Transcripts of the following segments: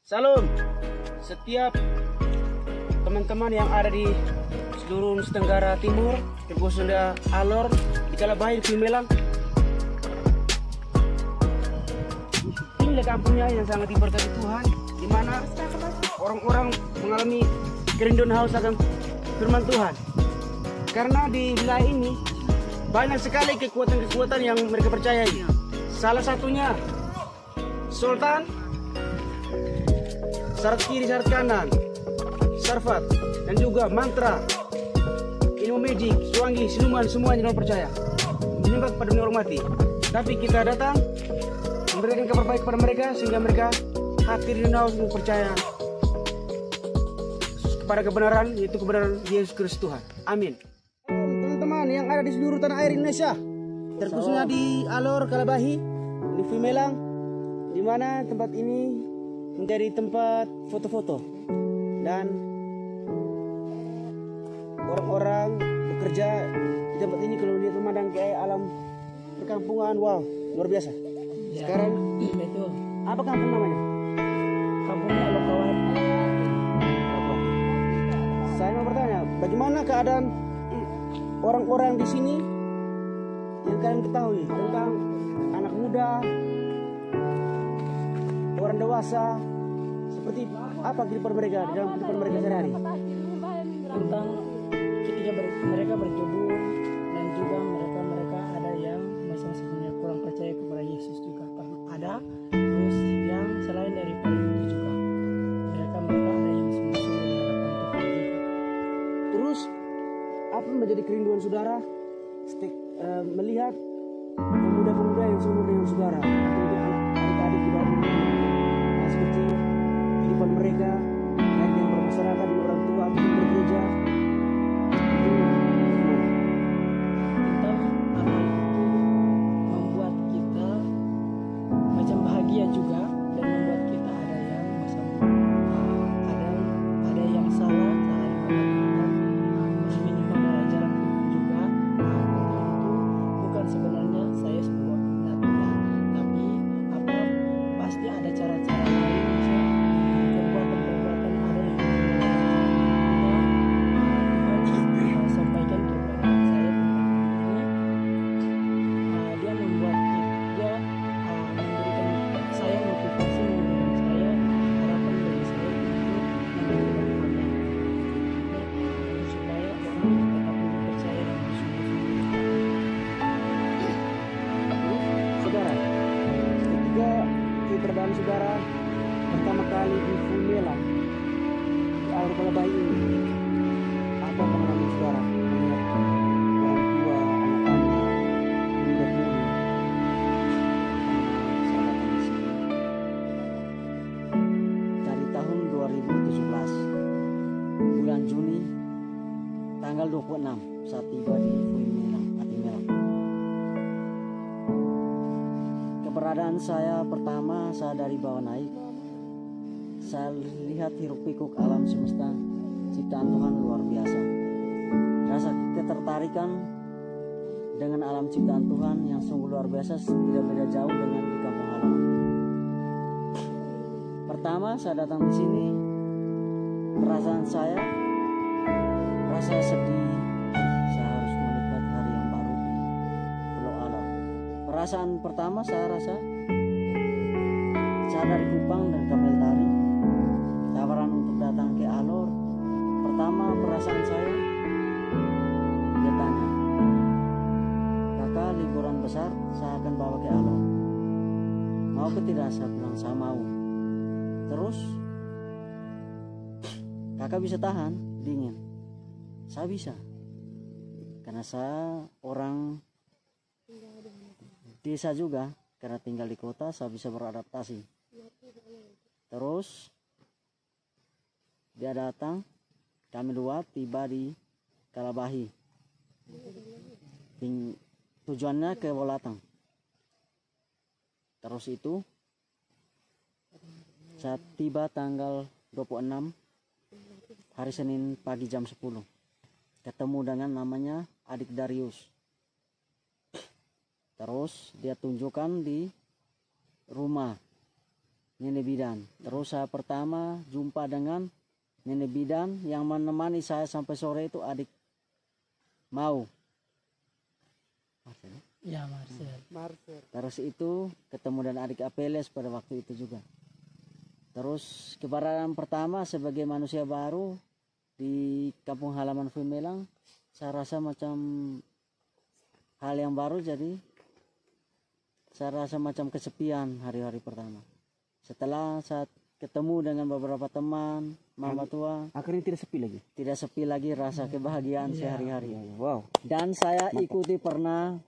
Salam setiap teman-teman yang ada di seluruh Nusa Tenggara Timur, terkhususnya Alor, di Kalabahi, di Melang. Inilah kampungnya yang sangat diberkati Tuhan, di mana orang-orang mengalami kerinduan haus akan firman Tuhan. Karena di wilayah ini banyak sekali kekuatan-kekuatan yang mereka percayai. Salah satunya Sultan, syarat kiri, syarat kanan, sarfat, dan juga mantra, ilmu magic, suwangi, siluman, semuanya orang percaya. Menyembah kepada dunia orang mati. Tapi kita datang memberikan kabar baik kepada mereka sehingga mereka hati dan haus percaya kepada kebenaran, yaitu kebenaran Yesus Kristus Tuhan. Amin. Teman-teman yang ada di seluruh tanah air Indonesia, terkhususnya di Alor, Kalabahi, di Melang, di mana tempat ini menjadi tempat foto-foto dan orang-orang bekerja di tempat ini. Kalau lihat memandang kayak alam perkampungan, wow, luar biasa. Ya, sekarang betul. Apa kampung namanya? Kampungnya Lokawat. Saya mau bertanya, bagaimana keadaan orang-orang di sini yang kalian ketahui tentang anak muda, orang dewasa, seperti apa kehidupan mereka di dalam kehidupan mereka sehari-hari? Tentang ketika mereka berjubur dan juga mereka ada yang masing-masingnya kurang percaya kepada Yesus juga ada, terus yang selain daripada itu juga mereka ada yang sungguh-sungguh di hadapan Tuhan juga. Terus apa menjadi kerinduan saudara melihat pemuda-pemuda yang seumur dengan saudara, atau mungkin adik-adik di bawah umur, masih kecil, kehidupan mereka baik yang bermasyarakat di orang tua atau di gereja, itu gimana? Tentang amal itu membuat kita macam bahagia juga, dan membuat kita ada yang macam ada yang salah di hadapan Tuhan, masih minimal ada jarak Tuhan juga. Tentang itu bukan sebenarnya saya sebuah tidak, tapi pasti ada cara-cara lain, misalnya perbuatan-perbuatan yang ada yang Tuhan sampaikan kepada saya tentang ini. Dia membuat dia memberikan saya motivasi, memberikan saya harapan bagi saya untuk menjalankan Tuhan, supaya orang tetap percaya dan bersungguh-sungguh. Saudara, ketika keberadaan saudara pertama kali di Melang, di Alor Kalabahi ini, apa pengalaman saudara melihat orang tua, anak-anak, muda-mudi sahabat di sini? Dari tahun 2017 bulan Juni tanggal 26 saat tiba di Melang, Melang. Keberadaan saya pertama, saya dari bawah naik, saya lihat hiruk pikuk alam semesta ciptaan Tuhan luar biasa. Rasa ketertarikan dengan alam ciptaan Tuhan yang sungguh luar biasa, tidak beda jauh dengan di kampung halaman. Pertama saya datang di sini, perasaan saya rasa sedih. Saya harus menikmati hari yang baru di Pulau Alor. Perasaan pertama saya rasa, saya dari Kupang dan Kapel Tari, tawaran untuk datang ke Alor. Pertama perasaan saya, dia tanya, kakak liburan besar saya akan bawa ke Alor, mau ke tidak? Saya bilang saya mau. Terus kakak bisa tahan dingin? Saya bisa, karena saya orang desa juga, karena tinggal di kota saya bisa beradaptasi. Terus dia datang, kami dua tiba di Kalabahi, tujuannya ke Bolatang. Terus itu saat tiba tanggal 26 hari Senin pagi jam 10, ketemu dengan namanya adik Darius. Terus dia tunjukkan di rumah nenek bidan. Terus saya pertama jumpa dengan nenek bidan yang menemani saya sampai sore itu adik Mau. Ya, Marcel. Terus itu ketemu dengan adik Apeles pada waktu itu juga. Terus keberadaan pertama sebagai manusia baru di kampung halaman Fuimelang, saya rasa macam hal yang baru, jadi saya rasa macam kesepian hari-hari pertama. Setelah saat ketemu dengan beberapa teman, mama tua, Akhirnya tidak sepi lagi. tidak sepi lagi rasa kebahagiaan sehari-hari. Wow. Dan saya ikuti pernah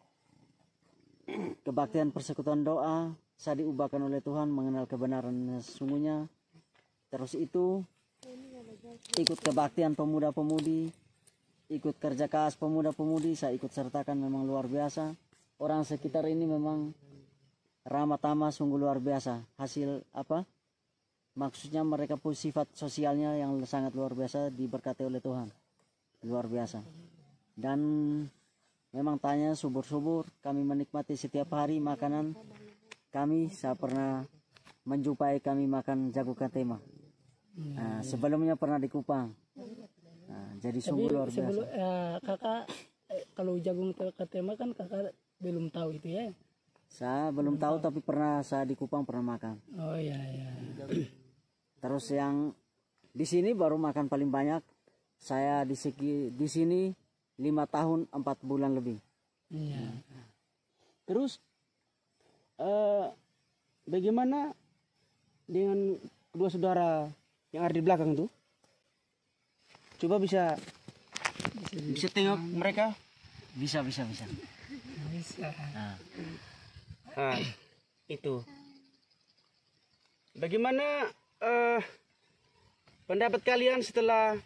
kebaktian persekutuan doa. Saya diubahkan oleh Tuhan mengenal kebenaran yang sesungguhnya. Terus itu ikut kebaktian pemuda-pemudi, ikut kerja keras pemuda-pemudi, saya ikut sertakan, memang luar biasa. Orang sekitar ini memang ramah tamah, sungguh luar biasa. Hasil apa? Maksudnya mereka punya sifat sosialnya yang sangat luar biasa, diberkati oleh Tuhan. Luar biasa. Dan memang tanya subur-subur, kami menikmati setiap hari makanan kami. Saya pernah menjumpai kami makan jagung katema. Nah, sebelumnya pernah di Kupang. Nah, jadi sungguh luar biasa. Sebelum kakak kalau jagung katema kan kakak belum tahu itu ya. Saya belum tahu, tapi pernah saya di Kupang pernah makan. Oh iya. Terus yang di sini baru makan paling banyak. Saya di sini 5 tahun 4 bulan lebih. Iya. Terus bagaimana dengan kedua saudara yang ada di belakang tuh? Coba bisa tengok mereka. Bisa. Bisa. Nah, itu. Bagaimana pendapat kalian setelah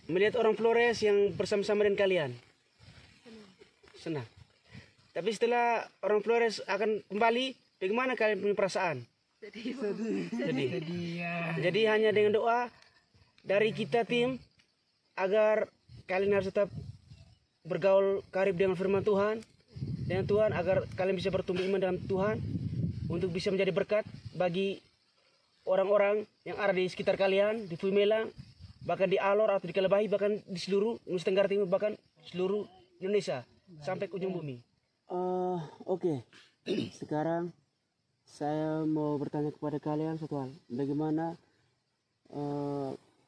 melihat orang Flores yang bersama-sama dengan kalian? Senang. Tapi setelah orang Flores akan kembali, bagaimana kalian punya perasaan? Sedih. Jadi hanya dengan doa dari kita tim agar kalian harus tetap bergaul karib dengan firman Tuhan, agar kalian bisa bertumbuh iman dalam Tuhan untuk bisa menjadi berkat bagi orang-orang yang ada di sekitar kalian, di Fuimelang, bahkan di Alor atau di Kalabahi, bahkan di seluruh Nusa Tenggara Timur, bahkan seluruh Indonesia sampai ke ujung bumi. Oke. Sekarang saya mau bertanya kepada kalian satu hal. Bagaimana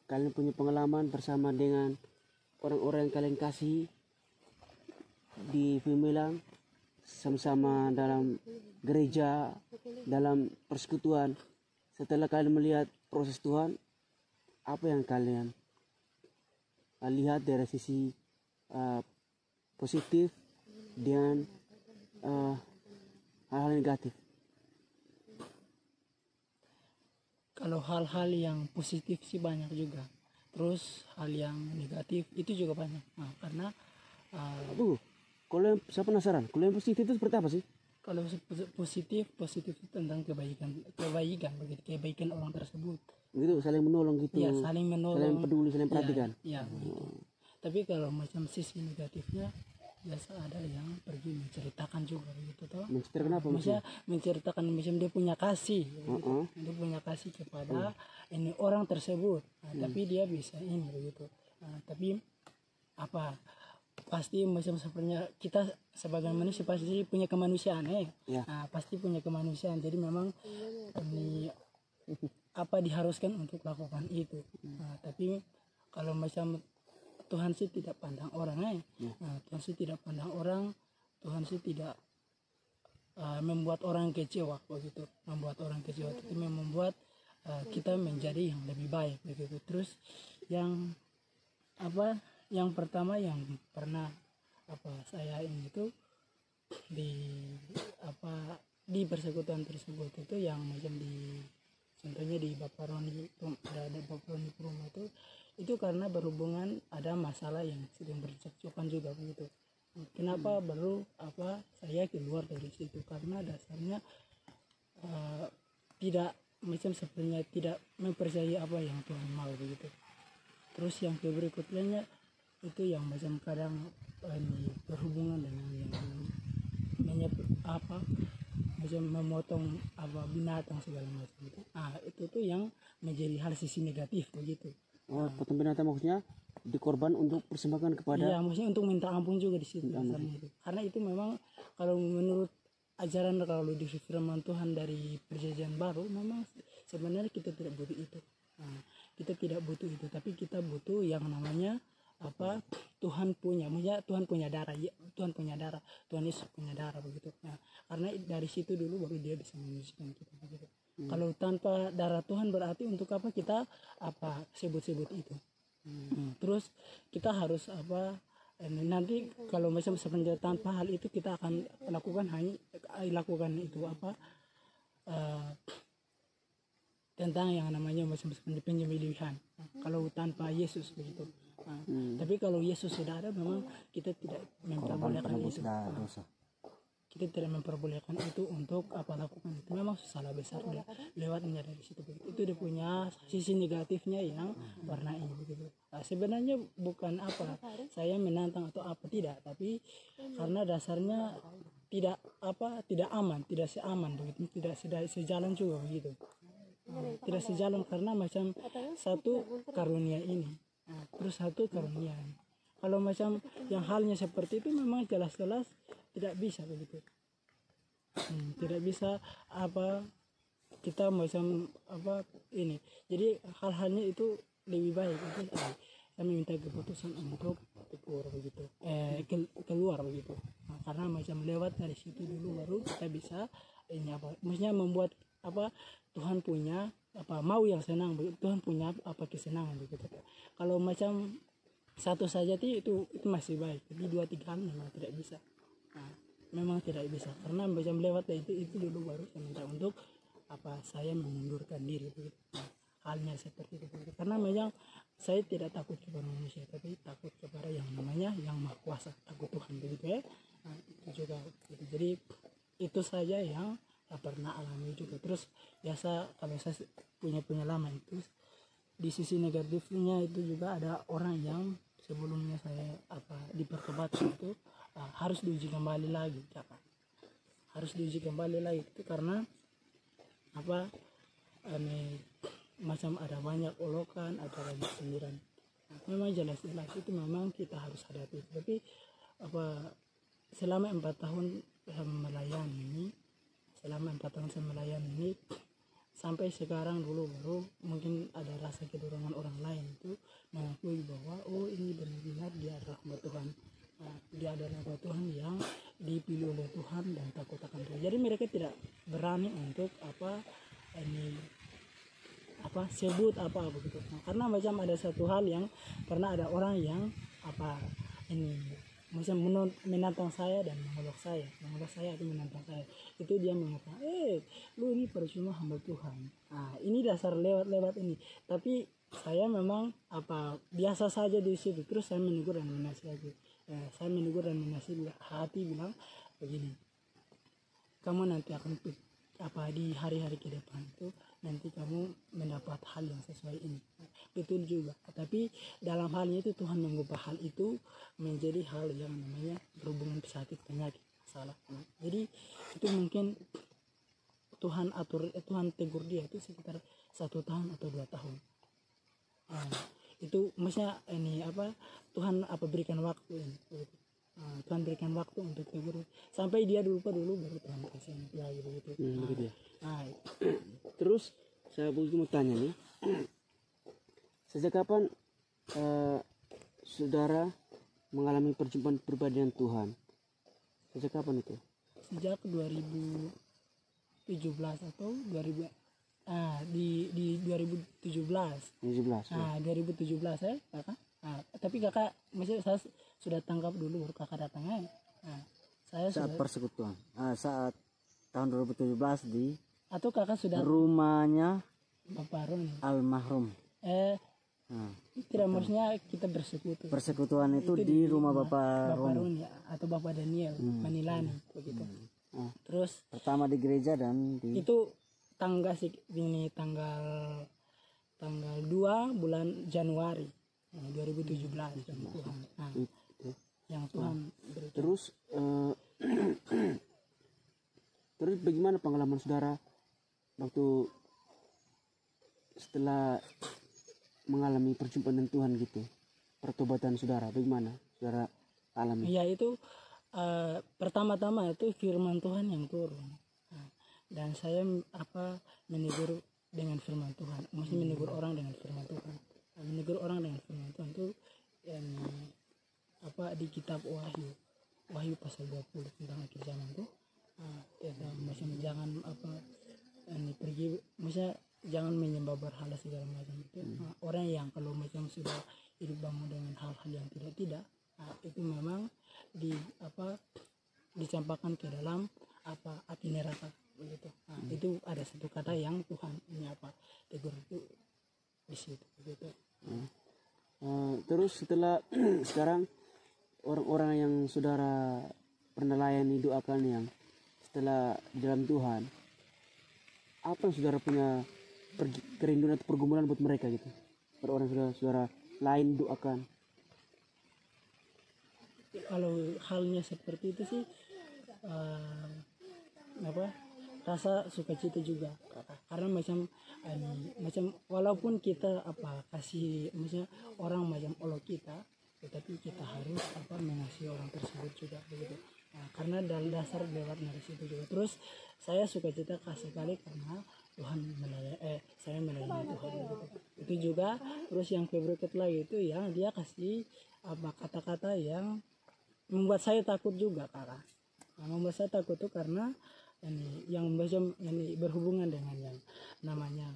kalian punya pengalaman bersama dengan orang-orang yang kalian kasih di Fuimelang, sama-sama dalam gereja, dalam persekutuan. Setelah kalian melihat proses Tuhan, apa yang kalian lihat dari sisi positif dan hal-hal negatif? Kalau hal-hal yang positif sih banyak juga. Terus hal yang negatif itu juga banyak. Nah, karena kalau yang saya penasaran, kalau yang positif itu seperti apa sih? kalau positif itu tentang kebaikan begitu, kebaikan orang tersebut. Begitu, saling menolong gitu. Ya, saling menolong, saling peduli, saling perhatikan. Ya, begitu. Tapi kalau macam sisi negatifnya biasa ada yang pergi menceritakan juga begitu toh. Menceritakan apa maksudnya? Menceritakan macam dia punya kasih begitu. Dia punya kasih kepada ini orang tersebut. Nah, tapi dia bisa ini begitu. Nah, tapi apa? Pasti macam sebenarnya kita sebagai manusia pasti punya kemanusiaan ya. Nah, pasti punya kemanusiaan, jadi memang ini apa diharuskan untuk lakukan itu. Nah, tapi kalau macam Tuhan sih tidak pandang orang nah, Tuhan sih tidak pandang orang, Tuhan sih tidak membuat orang kecewa begitu, tapi membuat kita menjadi yang lebih baik begitu. Terus yang apa, yang pertama yang pernah saya ini itu di persekutuan tersebut itu yang macam contohnya di Bapak Roni, ada Bapak Roni Puruma itu karena berhubungan ada masalah yang sedang bercekcokan juga begitu. Kenapa baru saya keluar dari situ, karena dasarnya tidak macam sebenarnya tidak mempercayai apa yang Tuhan mau begitu. Terus yang berikutnya itu yang macam kadang berhubungan dengan yang bisa memotong binatang segala macam itu. Itu tuh yang menjadi hal sisi negatif begitu. Potong binatang maksudnya dikorban untuk persembahkan kepada. Iya, maksudnya untuk minta ampun juga di situ dasarnya itu. Karena itu memang kalau menurut ajaran kalau di firman Tuhan dari Perjanjian Baru, memang sebenarnya kita tidak butuh itu. Kita tidak butuh itu, tapi kita butuh yang namanya Tuhan punya, maksudnya Tuhan punya darah, ya, Tuhan punya darah, Tuhan Yesus punya darah begitu. Karena dari situ dulu baru dia bisa menyucikan kita begitu. Kalau tanpa darah Tuhan berarti untuk apa kita sebut-sebut itu. Terus kita harus nanti kalau misalnya sebenarnya tanpa hal itu kita akan lakukan itu tentang yang namanya macam seperti penyembelihan. Kalau tanpa Yesus begitu. Tapi kalau Yesus sudah ada, memang kita tidak memperbolehkan itu. Kita tidak memperbolehkan itu untuk lakukan itu. Memang salah besar dia lewatnya dari situ begitu. Itu dia punya sisi negatifnya yang warna ini begitu. Sebenarnya bukan saya menantang atau tidak, tapi karena dasarnya tidak aman, tidak seaman begitu, tidak sejalan juga begitu. Tidak sejalan karena macam satu karunia ini, terus satu karunia ini. Kalau macam yang halnya seperti itu memang jelas-jelas tidak bisa begitu. Tidak bisa kita macam ini. Jadi hal-halnya itu lebih baik itu saya minta keputusan untuk keluar begitu. Karena macam lewat dari situ dulu baru kita bisa maksudnya membuat Tuhan punya mau yang senang begitu. Tuhan punya kesenangan begitu. Kalau macam satu saja itu masih baik, tapi 2-3 hal memang tidak bisa. Memang tidak bisa karena macam lewat itu dulu baru saya minta untuk saya mengundurkan diri begitu. Halnya seperti itu begitu. Karena memang saya tidak takut kepada manusia, tapi takut kepada yang namanya yang Maha Kuasa, takut Tuhan begitu ya. Itu juga gitu. Jadi itu saja yang pernah alami juga. Terus biasa kalau saya punya pengalaman itu di sisi negatifnya itu juga ada orang yang sebelumnya saya dipertobatkan itu harus diuji kembali lagi, harus diuji kembali lagi itu karena macam ada banyak olokan, ada banyak sindiran. Memang jelas-jelas itu memang kita harus hadapi. Tapi selama 4 tahun saya melayani ini sampai sekarang dulu baru mungkin ada rasa kedorongan orang lain itu mengakui bahwa ini benar-benar dia adalah hamba Tuhan. Dia adalah hamba Tuhan yang dipilih oleh Tuhan dan takut akan Tuhan. Jadi mereka tidak berani untuk sebut begitu. Karena macam ada satu hal yang pernah ada orang yang macam menantang saya dan menolak saya atau menantang saya. Itu dia mengatakan, lu ini percuma hamba Tuhan. Ini dasar lewat ini. Tapi saya memang biasa saja di situ. Terus saya menegur dan menasihati. Saya menegur dan menasihati hati bilang begini. Kamu nanti akan di hari-hari ke depan itu nanti kamu mendapat hal yang sesuai ini. Betul juga. Tapi dalam halnya itu Tuhan mengubah hal itu menjadi hal yang namanya berhubungan sakit penyakit salah. Jadi itu mungkin Tuhan tegur dia itu sekitar 1 tahun atau 2 tahun. Itu maksudnya Tuhan berikan waktu ini. Tuhan berikan waktu untuk tegur sampai dia lupa dulu baru Tuhan kasih lagi begitu. Terus saya mau tanya nih, sejak kapan saudara mengalami perjumpaan pribadi dengan Tuhan? Sejak kapan itu? Sejak 2017 atau 2000 di 2017. 2017 ya kakak. Tapi kakak masih saya sudah tangkap dulu baru kakak datang ya. Saya saat persekutuan saat tahun 2017 di atau kakak sudah rumahnya Bapak Roni almarhum. Tidak maksudnya kita bersekutu. Persekutuan itu di rumah Bapak Roni atau Bapak Daniel Manilani begitu. Terus pertama di gereja dan itu tanggal 2 bulan Januari 2017 yang Tuhan berikan. Terus Terus bagaimana pengalaman saudara waktu setelah mengalami perjumpaan dengan Tuhan gitu, pertobatan saudara, bagaimana saudara alami? Ya itu pertama-tama itu firman Tuhan yang turun. Nah, dan saya menegur dengan firman Tuhan, maksudnya menegur orang dengan firman Tuhan. Nah, menegur orang dengan firman Tuhan itu di kitab Wahyu pasal 20 tentang akhir zaman tuh. Macam jangan pergi, maksudnya jangan menyembah berhala segala macam itu. Orang yang kalau macam sudah hidup bangun dengan hal-hal yang tidak, itu memang dicampakkan ke dalam api neraka begitu. Itu ada satu kata yang Tuhan tegur itu di situ begitu. Terus setelah sekarang orang-orang yang saudara pernah layani, doakan yang setelah di dalam Tuhan, apa yang saudara punya kerinduan atau pergumulan buat mereka gitu, pada orang saudara lain doakan? Kalau halnya seperti itu sih rasa sukacita juga, karena macam walaupun kita kasih maksudnya orang macam Allah kita, tetapi kita harus mengasihi orang tersebut juga begitu. Karena dari dasar lewat dari situ juga. Terus saya sukacita sekali karena Tuhan saya melayani Tuhan gitu. Itu juga. Terus yang berikut lagi itu yang dia kasih kata-kata yang membuat saya takut juga, kakak. Membuat saya takut tuh karena yang macam berhubungan dengan yang namanya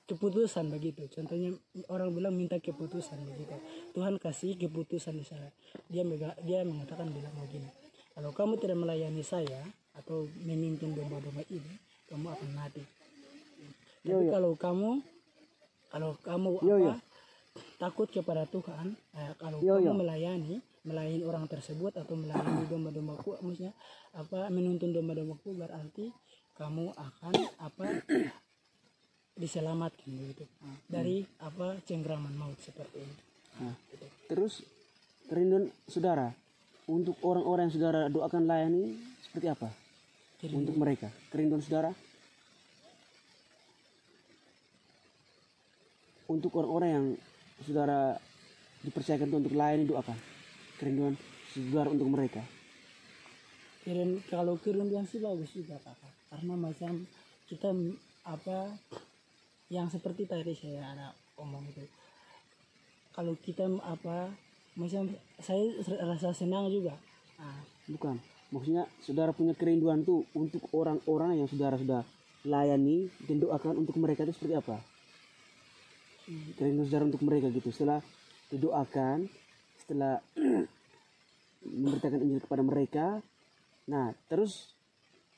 keputusan begitu. Contohnya orang bilang minta keputusan begitu. Tuhan kasih keputusan di sana. Dia mengatakan bilang begini, kalau kamu tidak melayani saya atau memimpin domba-domba ini, kamu akan mati. Tapi kalau kamu takut kepada Tuhan, kalau kamu melayani orang tersebut atau melayani domba-dombaku, maksudnya menuntun domba-dombaku, berarti kamu akan diselamatkan begitu dari cengkraman maut seperti ini. Gitu. Terus kerinduan saudara untuk orang-orang yang saudara doakan layani seperti apa? Untuk mereka, kerinduan saudara untuk orang-orang yang saudara dipercayakan untuk layani, doakan kerinduan saudara untuk mereka. Kalau kerinduan sih bagus juga, kakak, karena macam kita yang seperti tadi saya ada omong itu, kalau kita macam saya rasa senang juga. Bukan, maksudnya saudara punya kerinduan tuh untuk orang-orang yang saudara sudah layani dan doakan untuk mereka itu seperti apa? Kerinduan saudara untuk mereka gitu, setelah didoakan, setelah memberitakan Injil kepada mereka, nah terus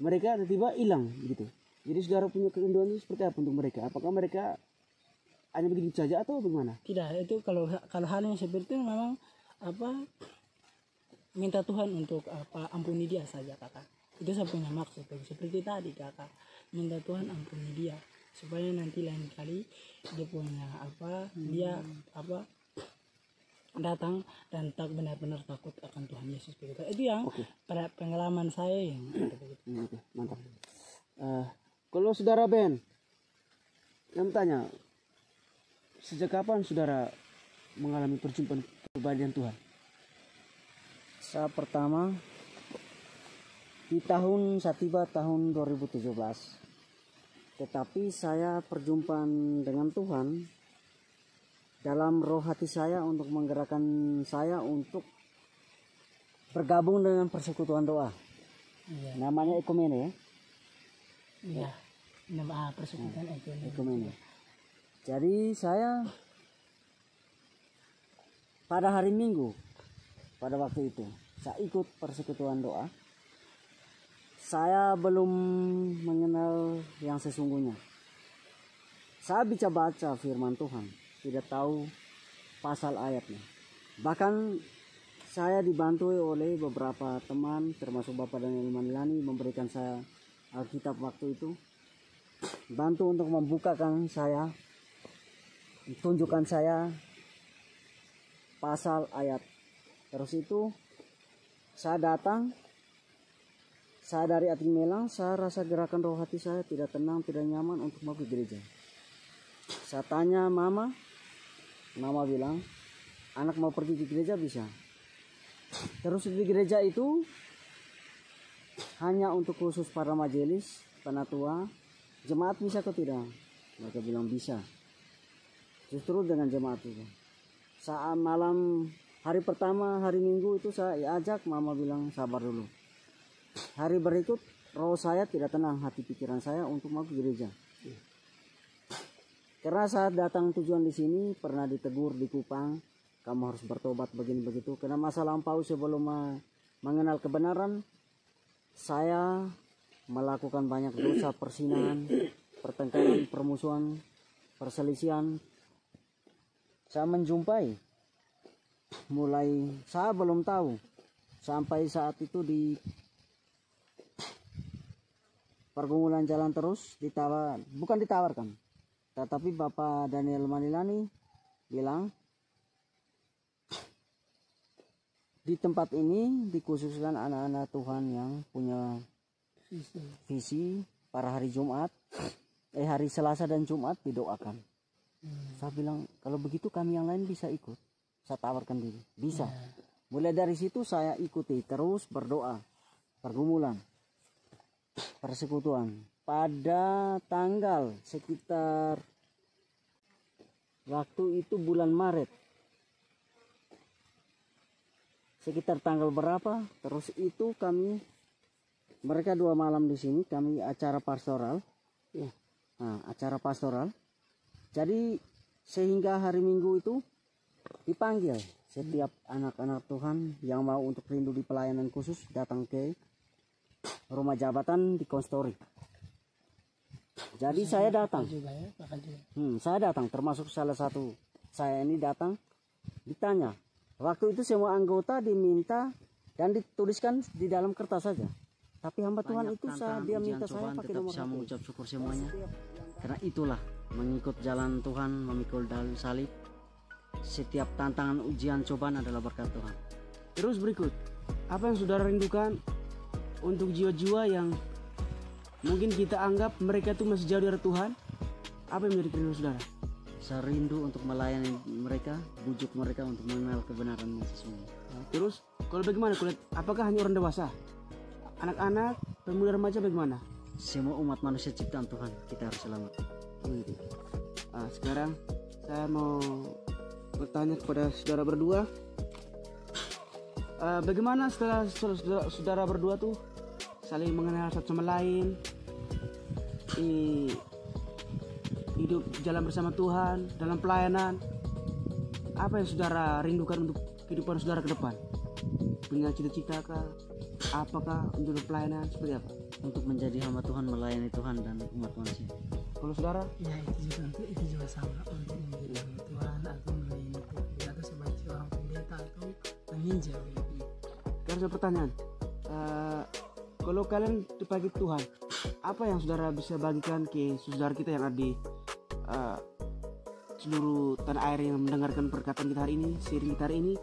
mereka tiba-tiba hilang gitu. Jadi saudara punya kerinduan itu seperti apa untuk mereka? Apakah mereka hanya begitu saja atau bagaimana? Tidak, itu kalau hal yang seperti itu memang minta Tuhan untuk ampuni dia saja, kakak. Itu saya punya maksud seperti tadi, kakak, minta Tuhan ampuni dia supaya nanti lain kali dia punya dia datang dan tak benar-benar takut akan Tuhan Yesus begitu. Itu yang pada pengalaman saya yang begitu. Mantap. Kalau saudara Ben, yang tanya, sejak kapan saudara mengalami perjumpaan kepribadian Tuhan? Saya pertama saya tiba tahun 2017. Tetapi saya perjumpaan dengan Tuhan dalam roh hati saya untuk menggerakkan saya untuk bergabung dengan persekutuan doa. Namanya Ekumene ya. Iya. Nama persekutuan Ekumene. Jadi saya pada hari Minggu pada waktu itu saya ikut persekutuan doa. Saya belum mengenal yang sesungguhnya. Saya baca firman Tuhan, tidak tahu pasal ayatnya. Bahkan saya dibantu oleh beberapa teman, termasuk Bapak Daniel Manilani, memberikan saya Alkitab waktu itu, bantu untuk membukakan saya, tunjukkan saya pasal ayat. Terus itu saya datang, saya dari Atimelang, saya rasa gerakan roh hati saya tidak tenang, tidak nyaman untuk mau ke gereja. Saya tanya mama bilang, anak mau pergi ke gereja bisa. Terus di gereja itu hanya untuk khusus para majelis, penatua, jemaat bisa atau tidak? Mereka bilang bisa. Justru dengan jemaat itu. Saat malam hari pertama, hari Minggu itu saya ajak, mama bilang sabar dulu. Hari berikut roh saya tidak tenang, hati pikiran saya untuk mau ke gereja. Karena saat datang tujuan di sini pernah ditegur di Kupang, kamu harus bertobat begini begitu. Karena masa lampau sebelum mengenal kebenaran, saya melakukan banyak dosa, persinahan, pertengkaran, permusuhan, perselisihan. Saya menjumpai, mulai saya belum tahu sampai saat itu di pergumulan jalan terus bukan ditawarkan, tetapi Bapak Daniel Manilani bilang di tempat ini dikhususkan anak-anak Tuhan yang punya visi para hari Jumat, hari Selasa dan Jumat didoakan. Saya bilang kalau begitu kami yang lain bisa ikut. Saya tawarkan diri, bisa. Mulai dari situ saya ikuti terus berdoa, pergumulan, persekutuan. Pada tanggal sekitar waktu itu bulan Maret, sekitar tanggal berapa, terus itu mereka 2 malam di sini, kami acara pastoral. Acara pastoral. Jadi sehingga hari Minggu itu dipanggil setiap anak-anak Tuhan yang mau untuk rindu di pelayanan khusus datang ke rumah jabatan di Konstori. Jadi saya datang. Saya datang, termasuk salah satu saya ini datang. Ditanya, waktu itu semua anggota diminta dan dituliskan di dalam kertas saja. Tapi hamba Tuhan itu dia minta saya pakai nomor saya mengucap syukur semuanya. Karena itulah mengikut jalan Tuhan, memikul dalil salib. Setiap tantangan, ujian, cobaan adalah berkat Tuhan. Terus berikut, apa yang saudara rindukan untuk jiwa-jiwa yang mungkin kita anggap mereka itu masih jauh dari Tuhan? Apa yang menjadi kerinduan saudara? Saya rindu untuk melayani mereka, bujuk mereka untuk mengenal kebenaran yang sesungguhnya. Terus, kalau bagaimana kulit? Apakah hanya orang dewasa? Anak-anak, pemuda remaja bagaimana? Semua umat manusia ciptaan Tuhan, kita harus selamat. Begitu. Sekarang saya mau bertanya kepada saudara berdua, bagaimana setelah saudara berdua tuh saling mengenal satu sama lain, hidup jalan bersama Tuhan dalam pelayanan? Apa yang saudara rindukan untuk kehidupan saudara ke depan? Punya cita-cita kah? Apakah untuk pelayanan seperti apa? Untuk menjadi hamba Tuhan, melayani Tuhan dan umat manusia. Kalau saudara? Ya itu juga sama, untuk menjadi hamba Tuhan atau melayani Tuhan, atau sebagai seorang pendeta atau penginjil. Sekarang ada pertanyaan, kalau kalian dipanggil Tuhan, apa yang saudara bisa bagikan ke saudara kita yang ada di seluruh tanah air yang mendengarkan perkataan kita hari ini, sharing kita hari ini?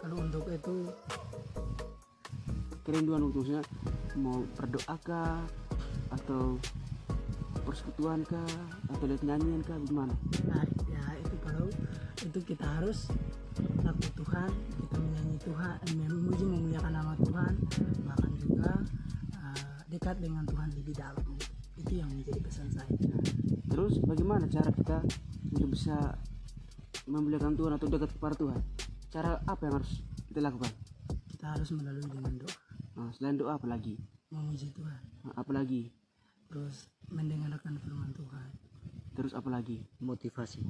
Kalau untuk itu kerinduan khususnya mau berdoakah atau persekutuan kah atau lihat nyanyian kah, gimana? Nah, ya itu kalau itu kita harus takut Tuhan, kita menyanyi Tuhan, memuji memuliakan nama Tuhan, bahkan juga dekat dengan Tuhan lebih dalam. Itu yang menjadi pesan saya. Terus bagaimana cara kita untuk bisa memuliakan Tuhan atau dekat kepada Tuhan? Cara apa yang harus kita lakukan? Kita harus melalui dengan doa. Selain doa apa lagi? Memuji Tuhan. Apa lagi? Terus mendengarkan firman Tuhan. Terus apa lagi? Motivasi.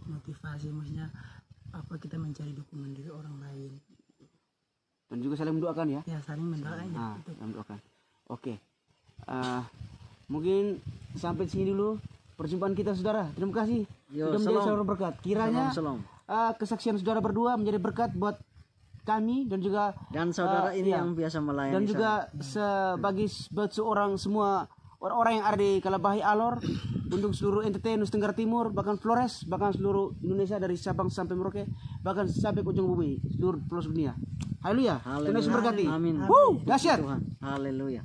Maksudnya apa, kita mencari dukungan dari orang lain. Dan juga saling mendoakan ya? Ya, saling mendoakan. Saling mendoakan. Oke. Mungkin sampai sini dulu perjumpaan kita saudara. Terima kasih sudah menjadi saudara berkat. Kiranya kesaksian saudara berdua menjadi berkat buat kami dan juga saudara ini yang biasa melayani dan juga sebagai seorang semua orang-orang yang ada di Kalabahi Alor, untuk seluruh NTT Nusa Tenggara Timur, bahkan Flores, bahkan seluruh Indonesia dari Sabang sampai Merauke, bahkan sampai ke ujung bumi, seluruh pelosok dunia. Haleluya. Tuhan Yesus berkati. Amin. Dahsyat. Tuhan. Haleluya.